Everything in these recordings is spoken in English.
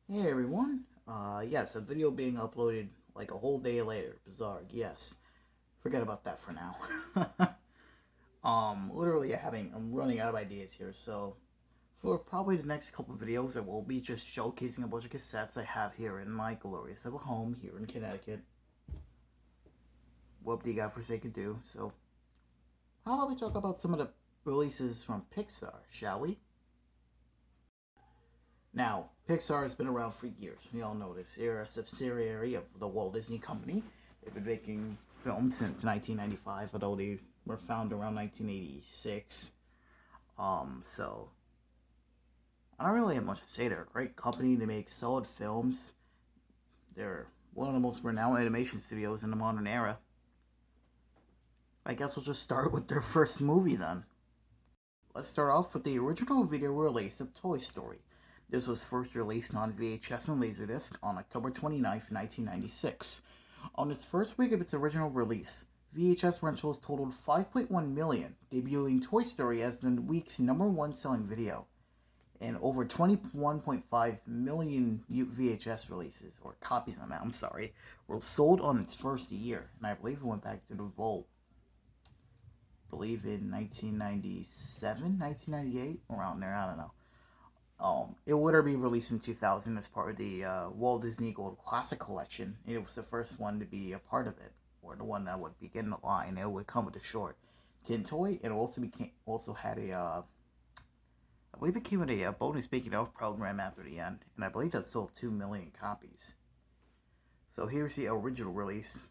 Hey everyone. Yes, a video being uploaded like a whole day later. Bizarre. Yes. Forget about that for now. Literally I'm running out of ideas here, so for probably the next couple of videos I will be just showcasing a bunch of cassettes I have here in my glorious little home here in Connecticut. What the godforsaken do, so how about we talk about some of the releases from Pixar, shall we? Now, Pixar has been around for years. We all know this. They're a subsidiary of the Walt Disney Company. They've been making films since 1995, although they were founded around 1986. So I don't really have much to say. They're a great company. They make solid films. They're one of the most renowned animation studios in the modern era. I guess we'll just start with their first movie then. Let's start off with the original video release of Toy Story. This was first released on VHS and Laserdisc on October 29th, 1996. On its first week of its original release, VHS rentals totaled 5.1 million, debuting Toy Story as the week's #1 selling video. And over 21.5 million VHS releases, or copies of that, were sold on its first year. And I believe it went back to the vault, I believe in 1997, 1998, around there, I don't know. It would be released in 2000 as part of the Walt Disney Gold Classic Collection. It was the first one to be a part of it, or the one that would begin the line. It would come with a short tin toy. It also had a, I believe it came with a bonus making of program after the end, and I believe that sold 2 million copies. So here's the original release,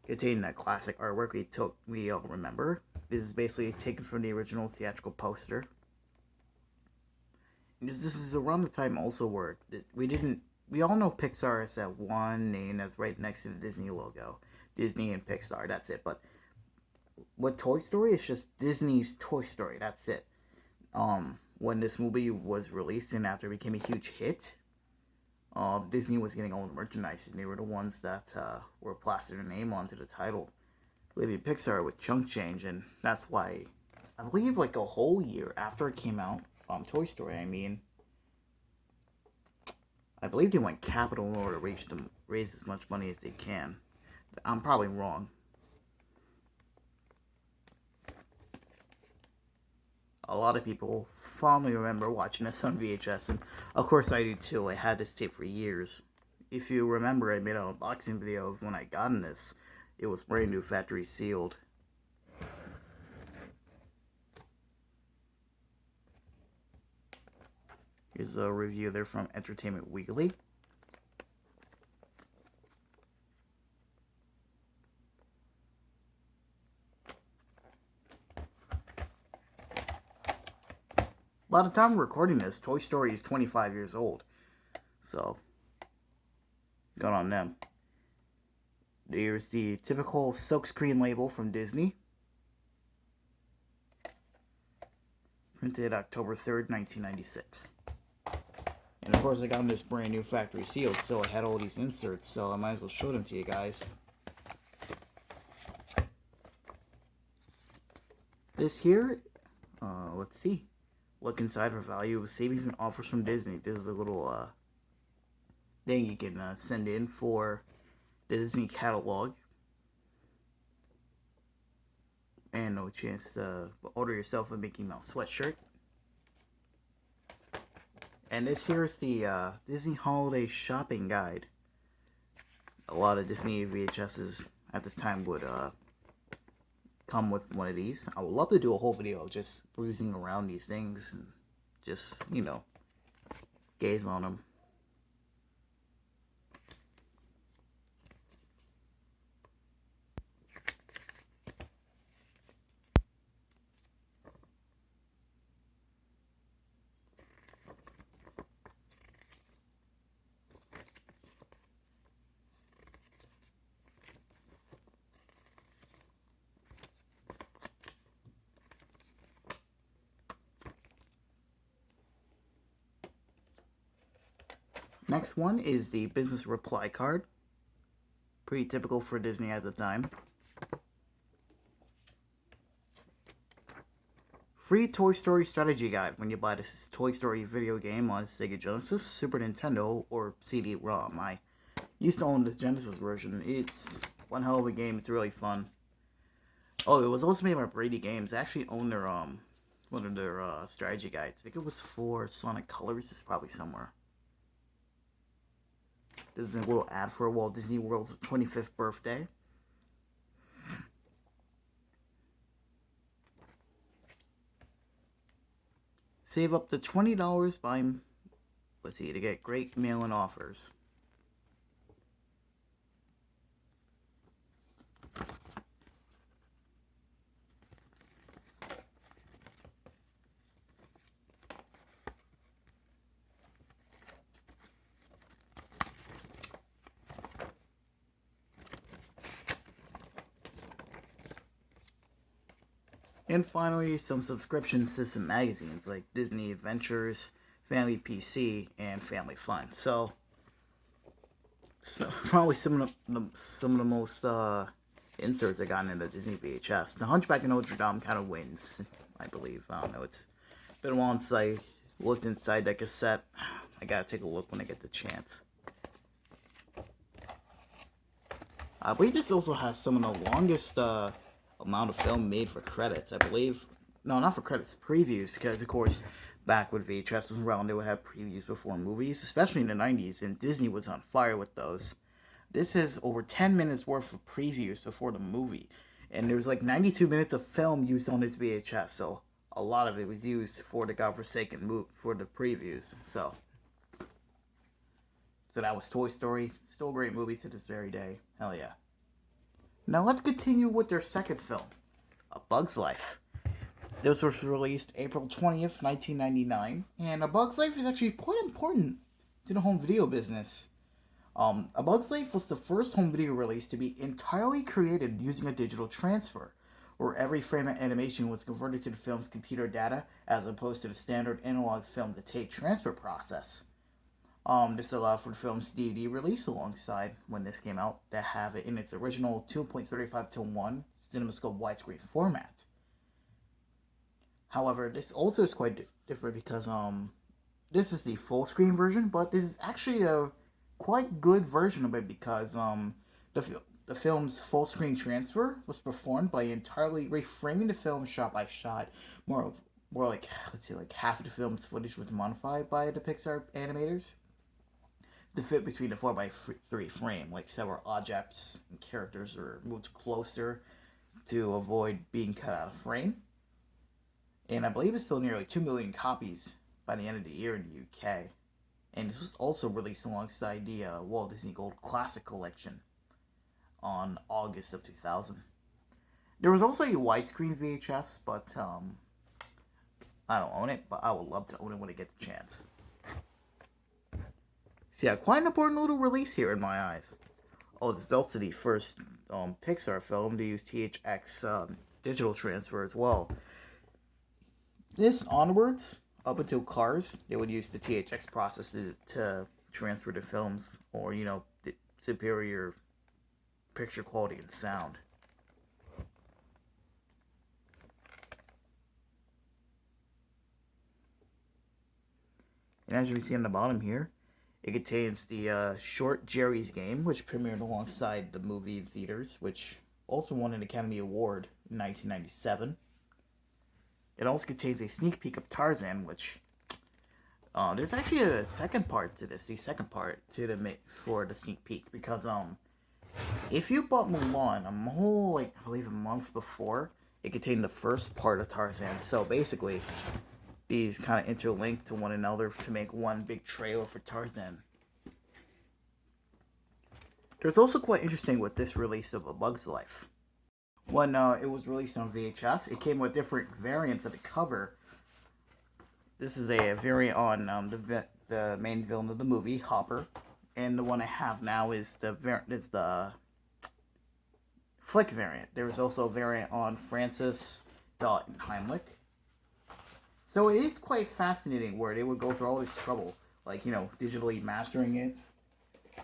containing that classic artwork we all remember. This is basically taken from the original theatrical poster. This is around the time also where we all know Pixar is that one name that's right next to the Disney logo. Disney and Pixar, that's it. But what Toy Story is just Disney's Toy Story, that's it. When this movie was released and after it became a huge hit, Disney was getting all the merchandise, and they were the ones that were plastered their name onto the title. Leaving Pixar with chunk change, and that's why I believe like a whole year after it came out, Toy Story, I believe they went capital in order to raise as much money as they can. I'm probably wrong. A lot of people fondly remember watching this on VHS, and of course I do too. I had this tape for years. If you remember, I made an unboxing video of when I got in this. It was brand new, factory sealed. Here's a review there from Entertainment Weekly. By the time we're recording this, Toy Story is 25 years old. So, good on them. There's the typical silkscreen label from Disney. Printed October 3rd, 1996. And of course I got this brand new factory sealed, so I had all these inserts, so I might as well show them to you guys. This here, let's see. Look inside for value, savings and offers from Disney. This is a little thing you can send in for the Disney catalog. And no chance to order yourself a Mickey Mouse sweatshirt. And this here is the Disney Holiday Shopping Guide. A lot of Disney VHSs at this time would come with one of these. I would love to do a whole video of just cruising around these things and just, gaze on them. Next one is the business reply card. Pretty typical for Disney at the time. free Toy Story strategy guide when you buy this Toy Story video game on Sega Genesis, Super Nintendo, or CD-ROM. I used to own this Genesis version. It's one hell of a game. It's really fun. Oh, it was also made by Brady Games. I actually own their one of their strategy guides. I think it was for Sonic Colors. It's probably somewhere. This is a little ad for Walt Disney World's 25th birthday. Save up to $20 by, let's see, to get great mail-in offers. And finally, some subscription system magazines like Disney Adventures, Family PC, and Family Fun. So probably some of the most inserts I got into Disney VHS. The Hunchback of Notre Dame kind of wins, I believe. I don't know. It's been a while since I looked inside that cassette. I gotta take a look when I get the chance. I believe this also has some of the longest amount of film made for credits, I believe. No, not for credits, previews, because of course back when VHS was around they would have previews before movies, especially in the 90s, and Disney was on fire with those. This is over 10 minutes worth of previews before the movie, and there's like 92 minutes of film used on this VHS, so a lot of it was used for the godforsaken movie, for the previews. So that was Toy Story. Still a great movie to this very day. Hell yeah. Now let's continue with their second film, A Bug's Life. This was released April 20th, 1999, and A Bug's Life is actually quite important to the home video business. A Bug's Life was the first home video release to be entirely created using a digital transfer, where every frame of animation was converted to the film's computer data as opposed to the standard analog film to tape transfer process. This allowed for the film's DVD release alongside, when this came out, to have it in its original 2.35:1 CinemaScope widescreen format. However, this also is quite different because this is the full screen version, but this is actually a quite good version of it because the film's full screen transfer was performed by entirely reframing the film shot by shot. More like, let's say, like half of the film's footage was modified by the PIXAR animators to fit between the 4:3 frame, like several objects and characters were moved closer to avoid being cut out of frame. And I believe it's still nearly 2 million copies by the end of the year in the UK. And this was also released alongside the Walt Disney Gold Classic Collection on August of 2000. There was also a widescreen VHS, but I don't own it, but I would love to own it when I get the chance. So yeah, quite an important little release here in my eyes. Oh, this is also the first PIXAR film to use THX digital transfer as well. This onwards, up until Cars, they would use the THX process to transfer the films, or, you know, the superior picture quality and sound. And as you can see on the bottom here, it contains the short Jerry's Game, which premiered alongside the movie in theaters, which also won an Academy Award in 1997. It also contains a sneak peek of Tarzan, which there's actually a second part to this. The second part for the sneak peek, because if you bought Mulan a whole, like, I believe a month before, it contained the first part of Tarzan. So basically, these kind of interlink to one another to make one big trailer for Tarzan. There's also quite interesting with this release of A Bug's Life. When it was released on VHS, it came with different variants of the cover. This is a variant on the main villain of the movie, Hopper, and the one I have now is the Flick variant. There was also a variant on Francis, Dot, and Heimlich. So it is quite fascinating where they would go through all this trouble, like, you know, digitally mastering it,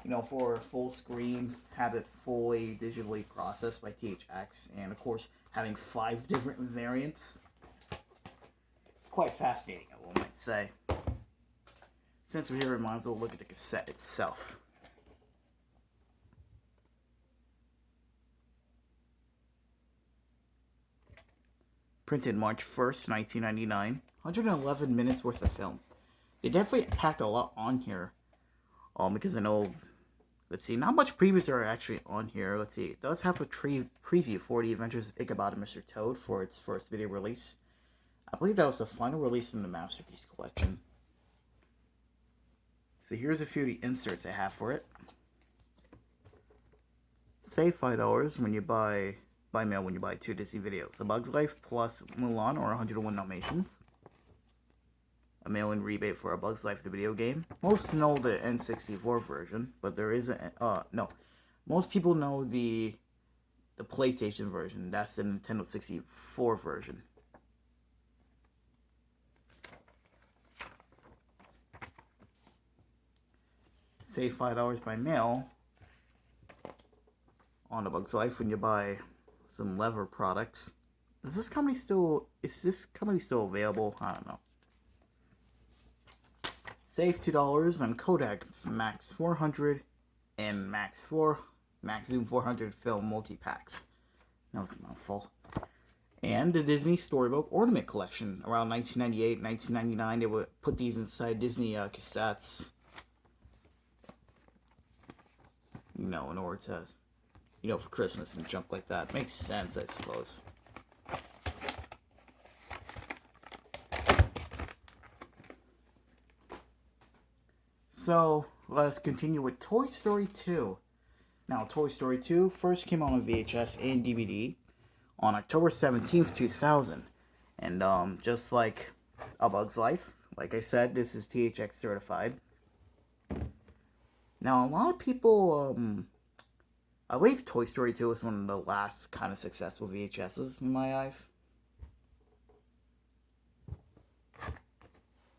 you know, for full screen, have it fully digitally processed by THX, and of course having 5 different variants. quite fascinating, I might say. Since we're here, we might as well look at the cassette itself. Printed March 1st, 1999. 111 minutes worth of film. They definitely packed a lot on here. Because I know, let's see, not much previews are actually on here. Let's see, it does have a preview for The Adventures of Ichabod and Mr. Toad for its first video release. I believe that was the final release in the Masterpiece Collection. So here's a few of the inserts I have for it. Save $5 when you buy mail when you buy 2 Disney videos. A Bug's Life plus Mulan or 101 Dalmatians. A mail-in rebate for A Bug's Life the video game. Most know the N64 version, but there is no. Most people know the PlayStation version. That's the Nintendo 64 version. Save $5 by mail on A Bug's Life when you buy some leather products. Is this company still available? I don't know. Save $2 on Kodak Max 400 and Max Zoom 400 film multi-packs. That was a mouthful. And the Disney Storybook Ornament Collection. Around 1998, 1999, they would put these inside Disney cassettes. You know, in order to, you know, for Christmas and junk like that. Makes sense, I suppose. So, let us continue with Toy Story 2. Now, Toy Story 2 first came out on VHS and DVD on October 17th, 2000. And, just like A Bug's Life, like I said, this is THX certified. Now, a lot of people, I believe Toy Story 2 is one of the last kind of successful VHSs in my eyes.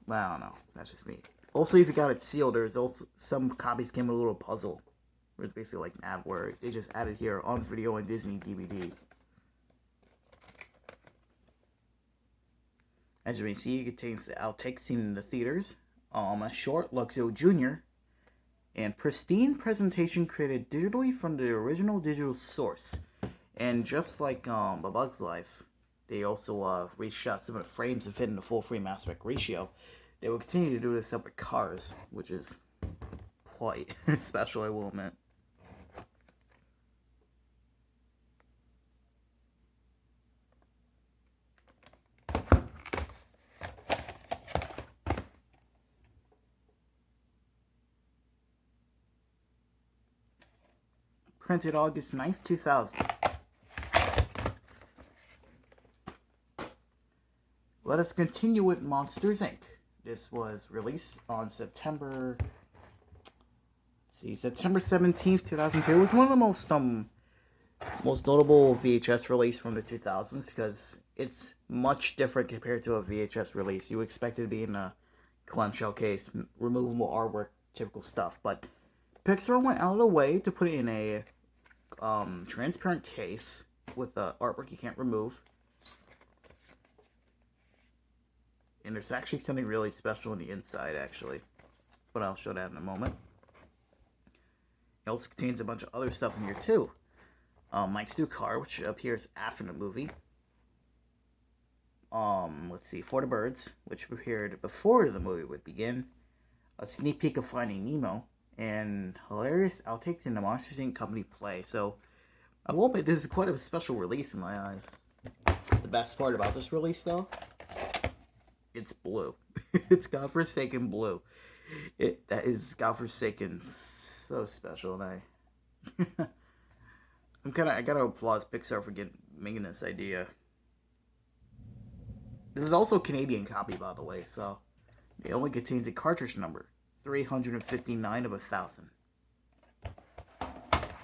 Well, I don't know. That's just me. Also, if you got it sealed, there's also some copies came with a little puzzle. Where it's basically like an app where they just added here on video and Disney DVD. As you may see, it contains the outtakes seen in the theaters. A short Luxio Jr. and pristine presentation created digitally from the original digital source. And just like A Bug's Life, they also reshot some of the frames to fit in the full frame aspect ratio. They will continue to do this up with Cars, which is quite special, I will admit. Printed August 9th, 2000. Let us continue with Monsters, Inc. This was released on September 17th, 2002. It was one of the most notable VHS release from the 2000s because it's much different compared to a VHS release. You expect it to be in a clamshell case, removable artwork, typical stuff, but PIXAR went out of the way to put it in a transparent case with artwork you can't remove. And there's actually something really special on the inside, actually. But I'll show that in a moment. It also contains a bunch of other stuff in here, too. Mike's new car, which appears after the movie. Let's see, For the Birds, which appeared before the movie would begin. A sneak peek of Finding Nemo. And hilarious outtakes in the Monsters, Inc. company play. So, I will admit, this is quite a special release in my eyes. The best part about this release, though, it's blue. It's godforsaken blue. That is godforsaken, so special, and I gotta applaud PIXAR for making this idea. This is also a Canadian copy, by the way, so it only contains a cartridge number, 359 of 1,000.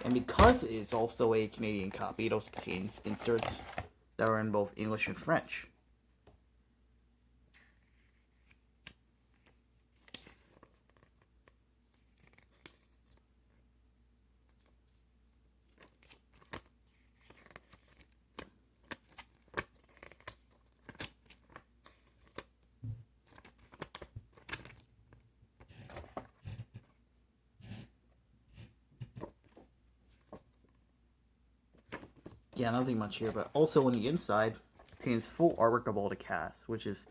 And because it is also a Canadian copy, it also contains inserts that are in both English and French. Yeah, nothing much here, but also on the inside, contains full artwork of all the cast, which is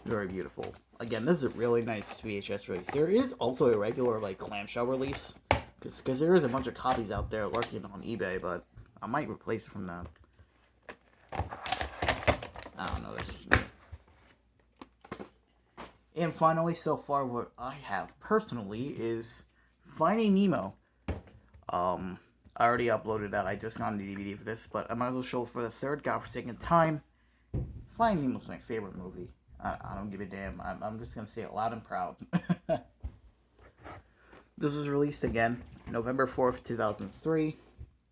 very beautiful. Again, this is a really nice VHS release. There is also a regular, like, clamshell release, because there is a bunch of copies out there lurking on eBay, but I might replace it from them. I don't know, this. And finally, so far, what I have personally is Finding Nemo. I already uploaded that. I just got on the DVD for this, but I might as well show it for the third godforsaken time. Finding Nemo is my favorite movie. I don't give a damn. I'm just gonna say it loud and proud. This was released again November 4th, 2003,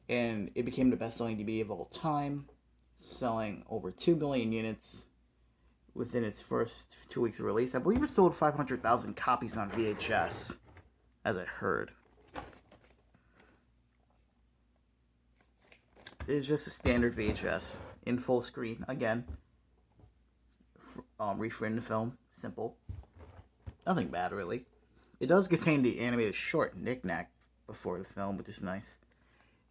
and it became the best-selling DVD of all time, selling over 2 million units within its first 2 weeks of release. I believe it sold 500,000 copies on VHS, as I heard. It's just a standard VHS in full screen. Again, reframed the film. Simple. Nothing bad, really. It does contain the animated short Knick-Knack before the film, which is nice.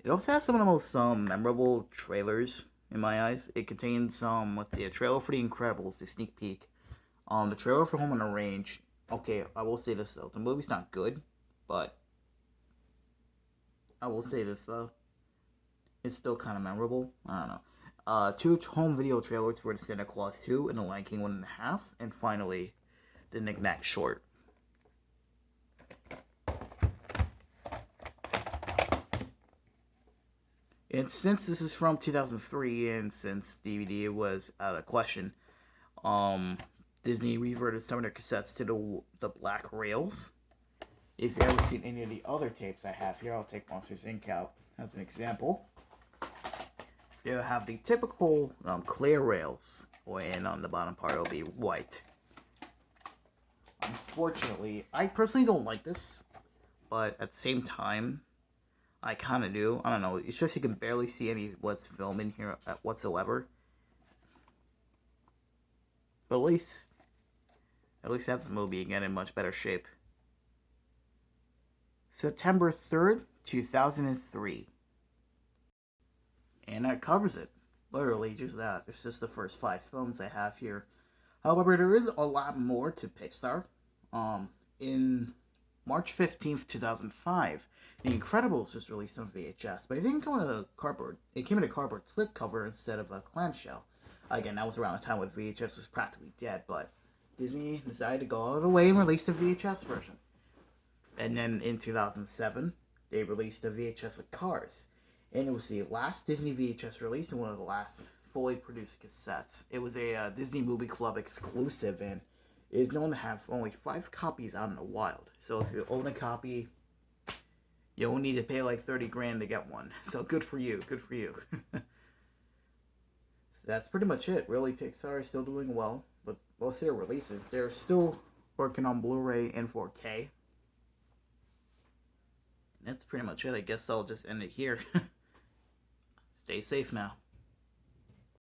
It also has some of the most memorable trailers, in my eyes. It contains, let's see, a trailer for The Incredibles, the sneak peek. The trailer for Home on the Range. Okay, I will say this, though. The movie's not good, but I will say this, though. It's still kind of memorable. I don't know. 2 home video trailers for the Santa Claus 2 and the Lion King 1.5. And finally, the Knick-Knack short. And since this is from 2003, and since DVD was out of question, Disney reverted some of their cassettes to the black rails. If you've ever seen any of the other tapes I have here, I'll take Monsters Inc. out as an example. They'll have the typical clear rails, and on the bottom part it'll be white. Unfortunately, I personally don't like this, but at the same time, I kind of do. I don't know. It's just you can barely see any what's filmed in here whatsoever. But at least have the movie again in much better shape. September 3rd, 2003. And that covers it. Literally, just that. It's just the first 5 films I have here. However, there is a lot more to PIXAR. In March 15th, 2005, The Incredibles was released on VHS, but it didn't come in a cardboard. It came in a cardboard slipcover instead of a clamshell. Again, that was around the time when VHS was practically dead, but Disney decided to go out of the way and release the VHS version. And then in 2007, they released a VHS of Cars. And it was the last Disney VHS release and one of the last fully produced cassettes. It was a Disney Movie Club exclusive, and it is known to have only 5 copies out in the wild. So if you own a copy, you only need to pay like 30 grand to get one. So good for you, good for you. So that's pretty much it. Really, PIXAR is still doing well, but most of their releases, they're still working on Blu-ray and 4K. And that's pretty much it. I guess I'll just end it here. Stay safe now.